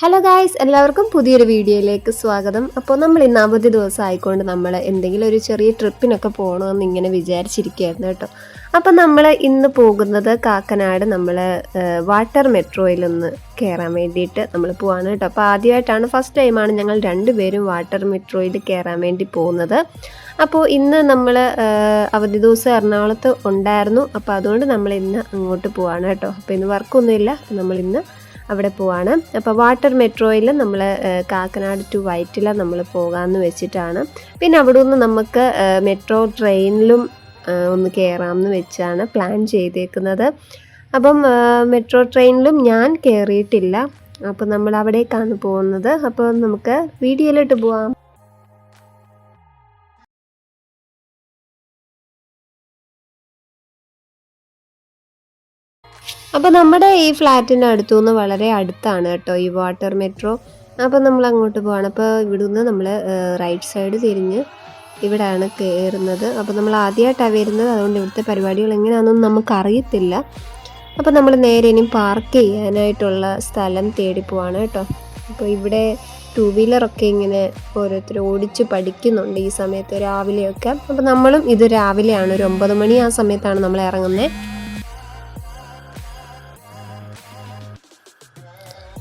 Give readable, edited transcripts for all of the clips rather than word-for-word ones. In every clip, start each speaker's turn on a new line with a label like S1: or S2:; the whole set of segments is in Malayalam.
S1: ഹലോ ഗായ്സ്, എല്ലാവർക്കും പുതിയൊരു വീഡിയോയിലേക്ക് സ്വാഗതം. അപ്പോൾ നമ്മൾ ഇന്ന് അവധി ദിവസം ആയിക്കൊണ്ട് നമ്മൾ എന്തെങ്കിലും ഒരു ചെറിയ ട്രിപ്പിനൊക്കെ പോകണമെന്ന് ഇങ്ങനെ വിചാരിച്ചിരിക്കുകയായിരുന്നു കേട്ടോ. അപ്പോൾ നമ്മൾ ഇന്ന് പോകുന്നത് കാക്കനാട് നമ്മൾ വാട്ടർ മെട്രോയിലൊന്ന് കയറാൻ വേണ്ടിയിട്ട് നമ്മൾ പോവാണ് കേട്ടോ. അപ്പോൾ ആദ്യമായിട്ടാണ്, ഫസ്റ്റ് ടൈമാണ് ഞങ്ങൾ രണ്ടുപേരും വാട്ടർ മെട്രോയിൽ കയറാൻ വേണ്ടി പോകുന്നത്. അപ്പോൾ ഇന്ന് നമ്മൾ അവധി ദിവസം എറണാകുളത്ത് ഉണ്ടായിരുന്നു. അപ്പോൾ അതുകൊണ്ട് നമ്മൾ ഇന്ന് അങ്ങോട്ട് പോവാണ് കേട്ടോ. അപ്പോൾ ഇന്ന് വർക്കൊന്നുമില്ല, നമ്മളിന്ന് അവിടെ പോവാണ്. അപ്പോൾ വാട്ടർ മെട്രോയിൽ നമ്മൾ കാക്കനാട് ടു വൈറ്റില നമ്മൾ പോകാമെന്ന് വെച്ചിട്ടാണ്. പിന്നെ അവിടെ നിന്ന് നമുക്ക് മെട്രോ ട്രെയിനിലും ഒന്ന് കയറാമെന്ന് വെച്ചാണ് പ്ലാൻ ചെയ്തേക്കുന്നത്. അപ്പം മെട്രോ ട്രെയിനിലും ഞാൻ കയറിയിട്ടില്ല. അപ്പോൾ നമ്മൾ അവിടേക്കാണ് പോകുന്നത്. അപ്പോൾ നമുക്ക് വീഡിയോയിലോട്ട് പോവാം. അപ്പോൾ നമ്മുടെ ഈ ഫ്ലാറ്റിൻ്റെ അടുത്തുനിന്ന് വളരെ അടുത്താണ് കേട്ടോ ഈ വാട്ടർ മെട്രോ. അപ്പോൾ നമ്മൾ അങ്ങോട്ട് പോവാണ്. അപ്പോൾ ഇവിടുന്ന് നമ്മൾ റൈറ്റ് സൈഡ് തിരിഞ്ഞ് ഇവിടെയാണ് കയറുന്നത്. അപ്പോൾ നമ്മൾ ആദ്യമായിട്ടാണ് വരുന്നത്, അതുകൊണ്ട് ഇവിടുത്തെ പരിപാടികൾ എങ്ങനെയാണെന്നൊന്നും നമുക്കറിയത്തില്ല. അപ്പോൾ നമ്മൾ നേരെ ഇനി പാർക്ക് ചെയ്യാനായിട്ടുള്ള സ്ഥലം തേടി പോവാണ് കേട്ടോ. അപ്പോൾ ഇവിടെ ടൂ വീലറൊക്കെ ഇങ്ങനെ ഓരോരുത്തർ ഓടിച്ച് പഠിക്കുന്നുണ്ട് ഈ സമയത്ത് രാവിലെയൊക്കെ. അപ്പോൾ നമ്മളും ഇത് രാവിലെയാണ്, ഒരു 9 മണി ആ സമയത്താണ് നമ്മൾ ഇറങ്ങുന്നത്.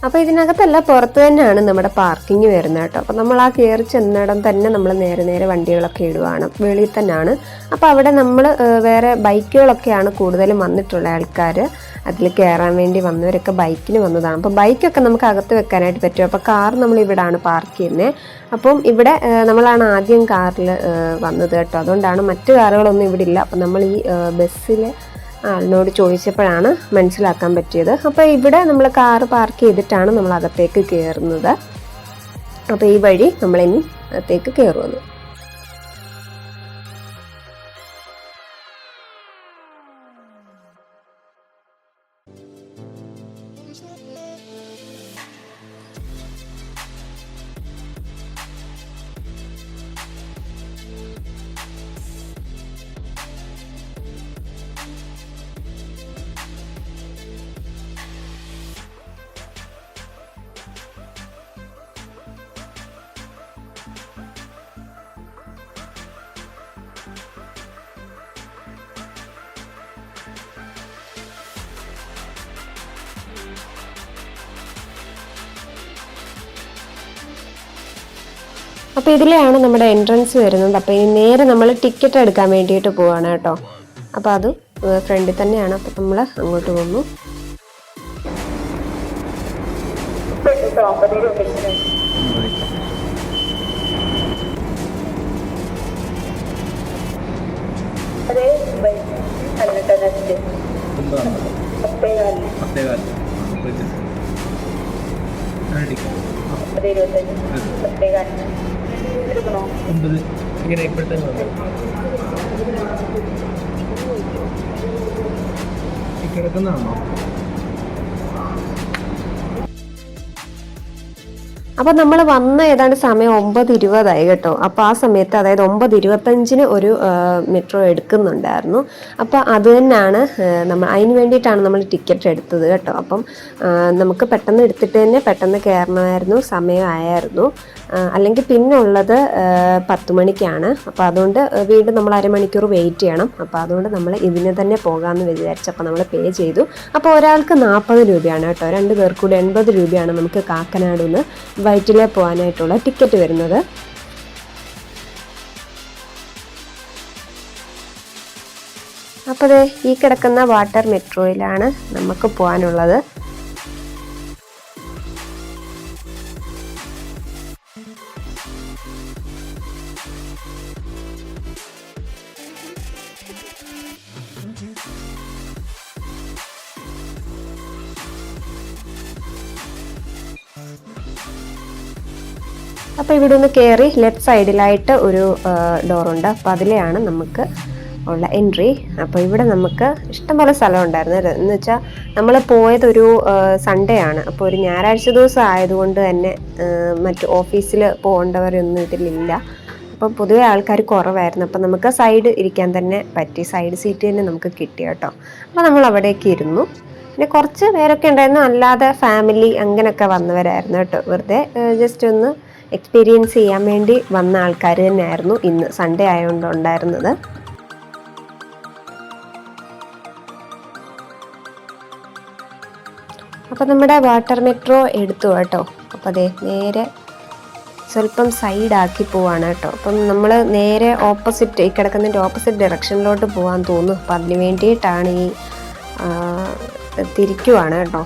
S1: അപ്പോൾ ഇതിനകത്തല്ല, പുറത്ത് തന്നെയാണ് നമ്മുടെ പാർക്കിങ് വരുന്നത് കേട്ടോ. അപ്പോൾ നമ്മൾ ആ കയറി ചെന്നിടം തന്നെ നമ്മൾ നേരെ വണ്ടികളൊക്കെ ഇടുവാണ്, വെളിയിൽ തന്നെയാണ്. അപ്പോൾ അവിടെ നമ്മൾ വേറെ ബൈക്കുകളൊക്കെയാണ് കൂടുതലും വന്നിട്ടുള്ള ആൾക്കാർ. അതിൽ കയറാൻ വേണ്ടി വന്നവരൊക്കെ ബൈക്കിന് വന്നതാണ്. അപ്പോൾ ബൈക്കൊക്കെ നമുക്ക് അകത്ത് വെക്കാനായിട്ട് പറ്റും. അപ്പോൾ കാർ നമ്മൾ ഇവിടെയാണ് പാർക്ക് ചെയ്യുന്നത്. അപ്പം ഇവിടെ നമ്മളാണ് ആദ്യം കാറിൽ വന്നത് കേട്ടോ. അതുകൊണ്ടാണ് മറ്റു കാറുകളൊന്നും ഇവിടെ ഇല്ല. അപ്പോൾ നമ്മൾ ഈ ബസ്സിൽ ആളിനോട് ചോദിച്ചപ്പോഴാണ് മനസ്സിലാക്കാൻ പറ്റിയത്. അപ്പോൾ ഇവിടെ നമ്മൾ കാറ് പാർക്ക് ചെയ്തിട്ടാണ് നമ്മൾ അകത്തേക്ക് കയറുന്നത്. അപ്പോൾ ഈ വഴി നമ്മളിനി അകത്തേക്ക് കയറുമെന്ന്. അപ്പോൾ ഇതിലെയാണ് നമ്മുടെ എൻട്രൻസ് വരുന്നത്. അപ്പോൾ ഇനി നേരെ നമ്മൾ ടിക്കറ്റ് എടുക്കാൻ വേണ്ടിയിട്ട് പോവാണ് കേട്ടോ. അപ്പോൾ അത് ഫ്രണ്ടിൽ തന്നെയാണ്. അപ്പോൾ നമ്മൾ അങ്ങോട്ട് പോകുന്നു.
S2: ഇങ്ങനെ ഇപ്പോഴത്തെ കിടക്കുന്നതാണോ?
S1: അപ്പോൾ നമ്മൾ വന്ന ഏതാണ്ട് സമയം 9:20 കേട്ടോ. അപ്പോൾ ആ സമയത്ത്, അതായത് 9:25 ഒരു മെട്രോ എടുക്കുന്നുണ്ടായിരുന്നു. അപ്പോൾ അത് തന്നെയാണ് നമ്മൾ, അതിന് വേണ്ടിയിട്ടാണ് നമ്മൾ ടിക്കറ്റ് എടുത്തത് കേട്ടോ. അപ്പം നമുക്ക് പെട്ടെന്ന് എടുത്തിട്ട് തന്നെ പെട്ടെന്ന് കയറണമായിരുന്നു, സമയമായിരുന്നു. അല്ലെങ്കിൽ പിന്നെ ഉള്ളത് 10 മണിക്കാണ്. അപ്പോൾ അതുകൊണ്ട് വീണ്ടും നമ്മൾ അരമണിക്കൂർ വെയിറ്റ് ചെയ്യണം. അപ്പോൾ അതുകൊണ്ട് നമ്മൾ ഇതിന് തന്നെ പോകാമെന്ന് വിചാരിച്ചു. അപ്പോൾ നമ്മൾ പേ ചെയ്തു. അപ്പോൾ ഒരാൾക്ക് 40 രൂപയാണ് കേട്ടോ. 2 പേർക്ക് കൂടി 80 രൂപയാണ് നമുക്ക് കാക്കനാട് നിന്ന് വൈറ്റില പോകാനായിട്ടുള്ള ടിക്കറ്റ് വരുന്നത്. അപ്പോൾ ഈ കിടക്കുന്ന വാട്ടർ മെട്രോയിലാണ് നമുക്ക് പോകാനുള്ളത്. അപ്പോൾ ഇവിടെ ഒന്ന് കയറി ലെഫ്റ്റ് സൈഡിലായിട്ട് ഒരു ഡോറുണ്ട്. അപ്പോൾ അതിലെയാണ് നമുക്ക് ഉള്ള എൻട്രി. അപ്പോൾ ഇവിടെ നമുക്ക് ഇഷ്ടംപോലെ സ്ഥലം ഉണ്ടായിരുന്നു. എന്ന് വെച്ചാൽ നമ്മൾ പോയതൊരു സൺഡേ ആണ്. അപ്പോൾ ഒരു ഞായറാഴ്ച ദിവസം ആയതുകൊണ്ട് തന്നെ മറ്റു ഓഫീസിൽ പോകേണ്ടവരൊന്നും ഇതിലില്ല. അപ്പം പൊതുവെ ആൾക്കാർ കുറവായിരുന്നു. അപ്പം നമുക്ക് സൈഡ് ഇരിക്കാൻ തന്നെ പറ്റി, സൈഡ് സീറ്റ് തന്നെ നമുക്ക് കിട്ടി കേട്ടോ. അപ്പോൾ നമ്മൾ അവിടേക്ക് ഇരുന്നു. പിന്നെ കുറച്ച് പേരൊക്കെ ഉണ്ടായിരുന്നു, അല്ലാതെ ഫാമിലി അങ്ങനെയൊക്കെ വന്നവരായിരുന്നു കേട്ടോ. വെറുതെ ജസ്റ്റ് ഒന്ന് എക്സ്പീരിയൻസ് ചെയ്യാൻ വേണ്ടി വന്ന ആൾക്കാർ തന്നെയായിരുന്നു ഇന്ന് സൺഡേ ആയതുകൊണ്ട് ഉണ്ടായിരുന്നത്. അപ്പോൾ നമ്മുടെ വാട്ടർ മെട്രോ എടുത്തു കേട്ടോ. അപ്പോൾ അതേ നേരെ സ്വല്പം സൈഡാക്കി പോവാണ് കേട്ടോ. അപ്പം നമ്മൾ നേരെ ഓപ്പോസിറ്റ്, ഈ കിടക്കുന്നതിൻ്റെ ഓപ്പോസിറ്റ് ഡയറക്ഷനിലോട്ട് പോകാൻ തോന്നുന്നു. അപ്പം അതിന് വേണ്ടിയിട്ടാണ് ഈ തിരിക്കുവാണ് കേട്ടോ.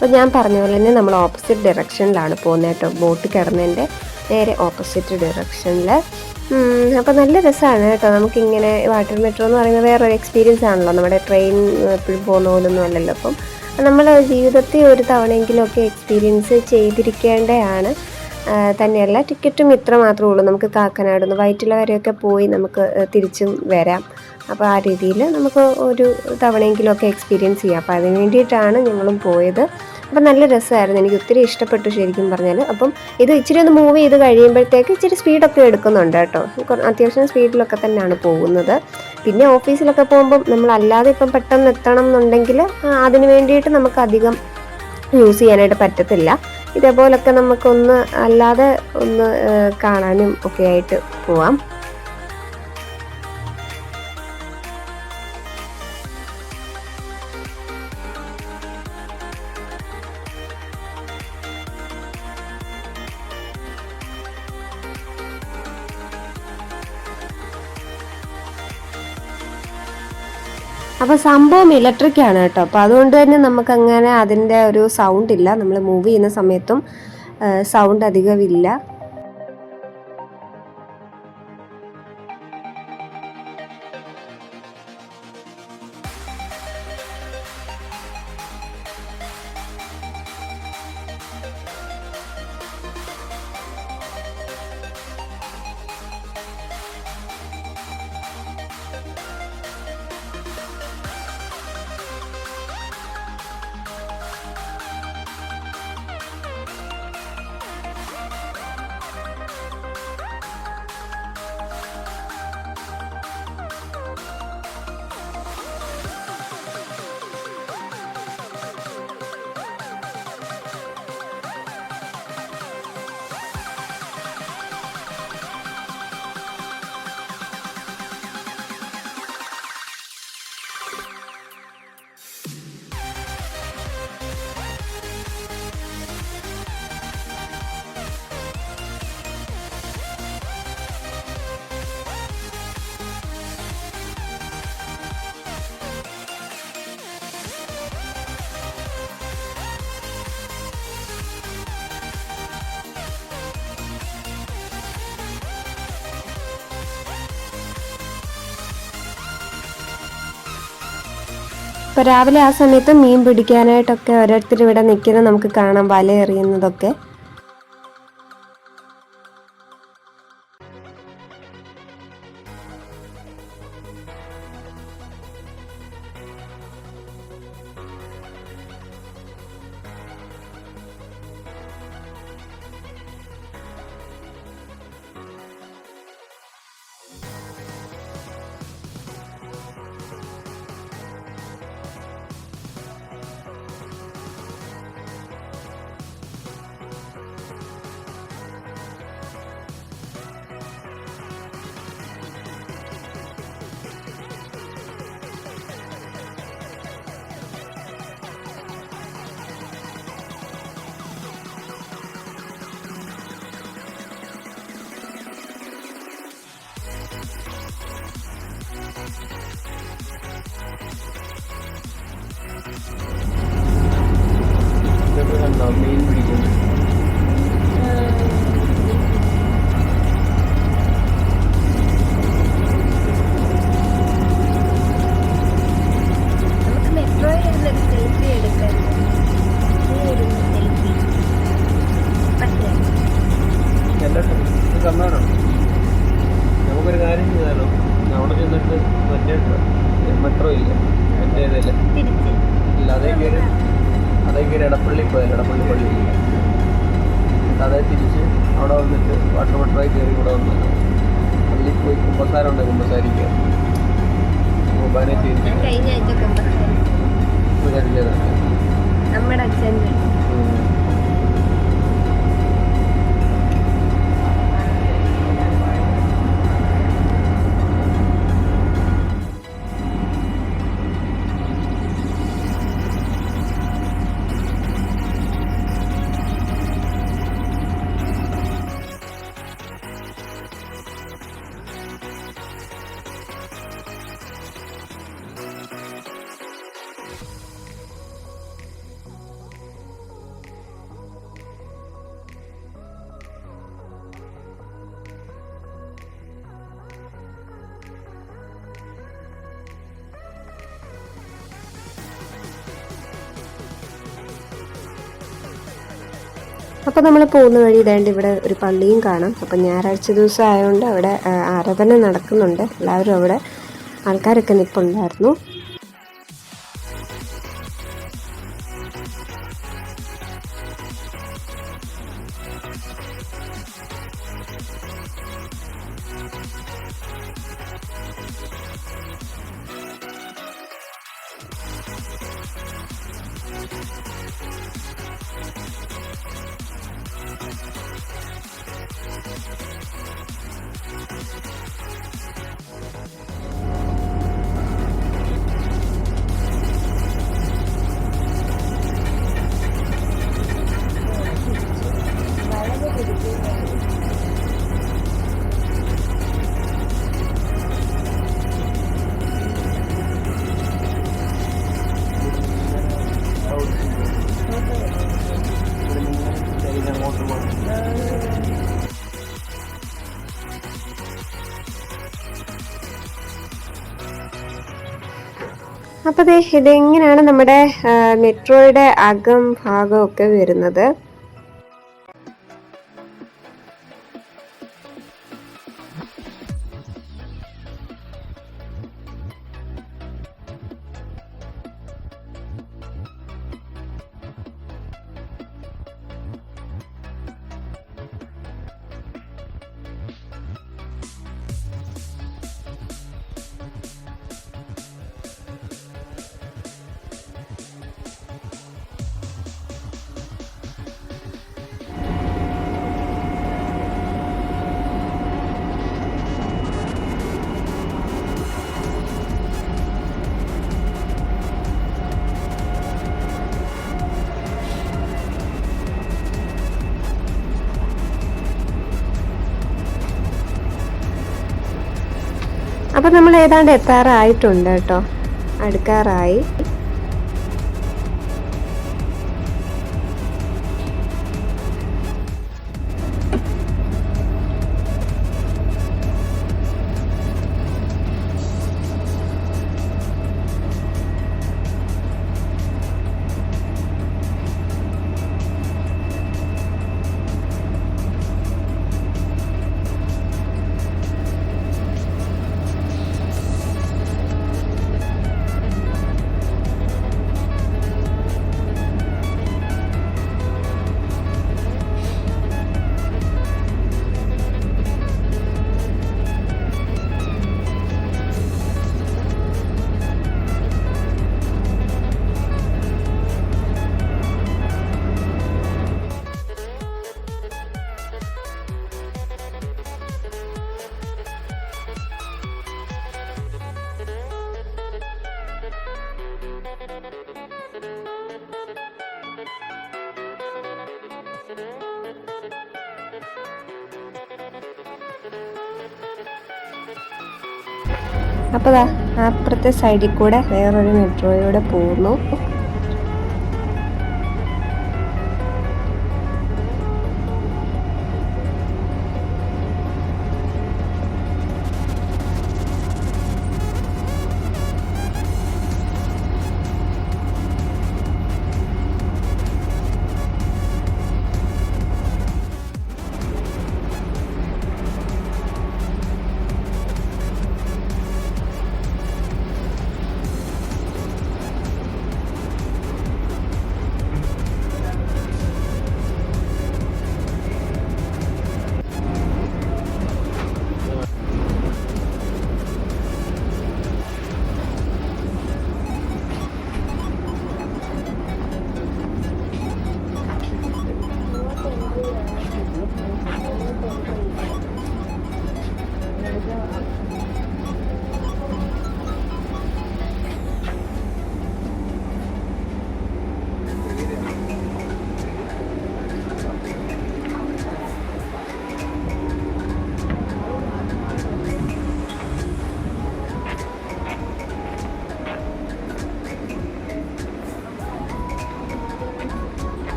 S1: അപ്പോൾ ഞാൻ പറഞ്ഞ പോലെ തന്നെ നമ്മൾ ഓപ്പോസിറ്റ് ഡയറക്ഷനിലാണ് പോകുന്നത് കേട്ടോ. ബോട്ട് കിടന്നതിൻ്റെ നേരെ ഓപ്പോസിറ്റ് ഡയറക്ഷനിൽ. അപ്പോൾ നല്ല രസമാണ് കേട്ടോ. നമുക്കിങ്ങനെ വാട്ടർ മെട്രോ എന്ന് പറയുന്നത് വേറൊരു എക്സ്പീരിയൻസ് ആണല്ലോ. നമ്മുടെ ട്രെയിൻ എപ്പോഴും പോകുന്ന പോലൊന്നും അല്ലല്ലോ. അപ്പം നമ്മൾ ജീവിതത്തിൽ ഒരു തവണയെങ്കിലുമൊക്കെ എക്സ്പീരിയൻസ് ചെയ്തിരിക്കേണ്ടതാണ്. തന്നെയല്ല, ടിക്കറ്റും ഇത്ര മാത്രമേ ഉള്ളൂ. നമുക്ക് കാക്കനാട് നിന്ന് വൈറ്റില വരെയൊക്കെ പോയി നമുക്ക് തിരിച്ചും വരാം. അപ്പോൾ ആ രീതിയിൽ നമുക്ക് ഒരു തവണയെങ്കിലുമൊക്കെ എക്സ്പീരിയൻസ് ചെയ്യാം. അപ്പോൾ അതിന് വേണ്ടിയിട്ടാണ് ഞങ്ങളും പോയത്. അപ്പം നല്ല രസമായിരുന്നു, എനിക്ക് ഒത്തിരി ഇഷ്ടപ്പെട്ടു ശരിക്കും പറഞ്ഞാൽ. അപ്പം ഇത് ഇച്ചിരി ഒന്ന് മൂവ് ചെയ്ത് കഴിയുമ്പോഴത്തേക്ക് ഇച്ചിരി സ്പീഡൊക്കെ എടുക്കുന്നുണ്ട് കേട്ടോ. അത്യാവശ്യം സ്പീഡിലൊക്കെ തന്നെയാണ് പോകുന്നത്. പിന്നെ ഓഫീസിലൊക്കെ പോകുമ്പം നമ്മളല്ലാതെ ഇപ്പം പെട്ടെന്ന് എത്തണം എന്നുണ്ടെങ്കിൽ അതിന് വേണ്ടിയിട്ട് നമുക്ക് അധികം യൂസ് ചെയ്യാനായിട്ട് പറ്റത്തില്ല. ഇതേപോലൊക്കെ നമുക്കൊന്ന് അല്ലാതെ ഒന്ന് കാണാനും ഒക്കെ ആയിട്ട് പോവാം. അപ്പോൾ സംഭവം ഇലക്ട്രിക് ആണ് കേട്ടോ. അപ്പോൾ അതുകൊണ്ട് തന്നെ നമുക്കങ്ങനെ അതിൻ്റെ ഒരു സൗണ്ട് ഇല്ല. നമ്മൾ മൂവ് ചെയ്യുന്ന സമയത്തും സൗണ്ട് അധികമില്ല. ഇപ്പോൾ രാവിലെ ആ സമയത്ത് മീൻ പിടിക്കാനായിട്ടൊക്കെ ഓരോരുത്തർ ഇവിടെ നിൽക്കുന്നത് നമുക്ക് കാണാം, വല എറിയുന്നതൊക്കെ.
S2: മീൻ പിടിക്കുന്നു. നേരെ എടപ്പള്ളി പോയാൽ എടപ്പള്ളി പള്ളി അതേ തിരിച്ച് അവിടെ വന്നിട്ട് വാട്ടർ ബട്ടറായി കയറി ഇവിടെ വന്നു പള്ളിയിൽ പോയി കുമ്പസാരം ഉണ്ട് കുമ്പസാരിക്കുക കുർബാന ചെയ്തിട്ട്
S1: കഴിഞ്ഞ ആഴ്ച നമ്മുടെ അച്ഛൻ്റെ അപ്പോൾ നമ്മൾ പോകുന്ന വഴി ഇതാണ്ട് ഇവിടെ ഒരു പള്ളിയും കാണാം. അപ്പം ഞായറാഴ്ച ദിവസം ആയതുകൊണ്ട് അവിടെ ആരാധന നടക്കുന്നുണ്ട്. എല്ലാവരും അവിടെ ആൾക്കാരൊക്കെ നിൽപ്പുണ്ടായിരുന്നു. അപ്പോൾ ഇതെങ്ങനെയാണ് നമ്മുടെ മെട്രോയുടെ അകം ഭാഗമൊക്കെ വരുന്നത്. അപ്പോൾ നമ്മൾ ഏതാണ്ട് എത്താറായിട്ടുണ്ട് കേട്ടോ, അടുക്കാറായി. അപ്പോൾ അപ്പുറത്തെ സൈഡിൽ കൂടെ വേറൊരു മെട്രോയിലൂടെ പോകുന്നു.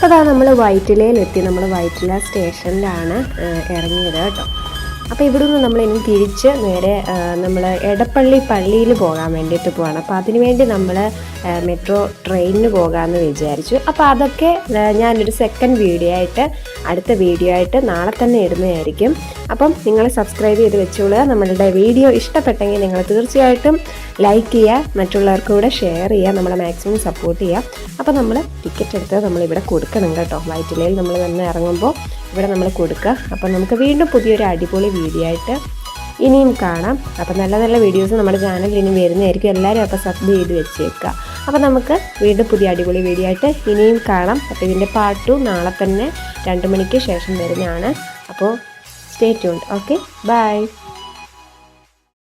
S1: അപ്പോൾ അതാ നമ്മൾ വൈറ്റിലയിലെത്തി. നമ്മൾ വൈറ്റില സ്റ്റേഷനിലാണ് ഇറങ്ങിയത് കേട്ടോ. അപ്പോൾ ഇവിടെ നിന്ന് നമ്മൾ ഇനി തിരിച്ച് നേരെ നമ്മൾ എടപ്പള്ളി പള്ളിയിൽ പോകാൻ വേണ്ടിയിട്ട് പോവാണ്. അപ്പോൾ അതിനുവേണ്ടി നമ്മൾ മെട്രോ ട്രെയിനിന് പോകാമെന്ന് വിചാരിച്ചു. അപ്പോൾ അതൊക്കെ ഞാനൊരു സെക്കൻഡ് വീഡിയോ ആയിട്ട് അടുത്ത വീഡിയോ ആയിട്ട് നാളെ തന്നെ ഇടുന്നതായിരിക്കും. അപ്പം നിങ്ങൾ സബ്സ്ക്രൈബ് ചെയ്ത് വെച്ചോളുക. നമ്മളുടെ വീഡിയോ ഇഷ്ടപ്പെട്ടെങ്കിൽ നിങ്ങൾ തീർച്ചയായിട്ടും ലൈക്ക് ചെയ്യുക, മറ്റുള്ളവർക്ക് കൂടെ ഷെയർ ചെയ്യുക, നമ്മളെ മാക്സിമം സപ്പോർട്ട് ചെയ്യുക. അപ്പോൾ നമ്മൾ ടിക്കറ്റ് എടുത്ത് നമ്മളിവിടെ കൊടുക്കണം കേട്ടോ. വൈറ്റിലയിൽ നമ്മൾ വന്ന് ഇറങ്ങുമ്പോൾ ഇവിടെ നമ്മൾ കൊടുക്കുക. അപ്പോൾ നമുക്ക് വീണ്ടും പുതിയൊരു അടിപൊളി വീഡിയോ ആയിട്ട് ഇനിയും കാണാം. അപ്പോൾ നല്ല നല്ല വീഡിയോസ് നമ്മുടെ ചാനലിൽ ഇനി വരുന്നതായിരിക്കും. എല്ലാവരും അപ്പോൾ സബ് ചെയ്ത് വെച്ചേക്കുക. അപ്പോൾ നമുക്ക് വീണ്ടും പുതിയ അടിപൊളി വീഡിയോ ആയിട്ട് ഇനിയും കാണാം. അപ്പോൾ ഇതിൻ്റെ പാർട്ട് 2 നാളെ തന്നെ 2 മണിക്ക് ശേഷം വരുന്നതാണ്. അപ്പോൾ സ്റ്റേ ട്യൂൺഡ്. Okay, by.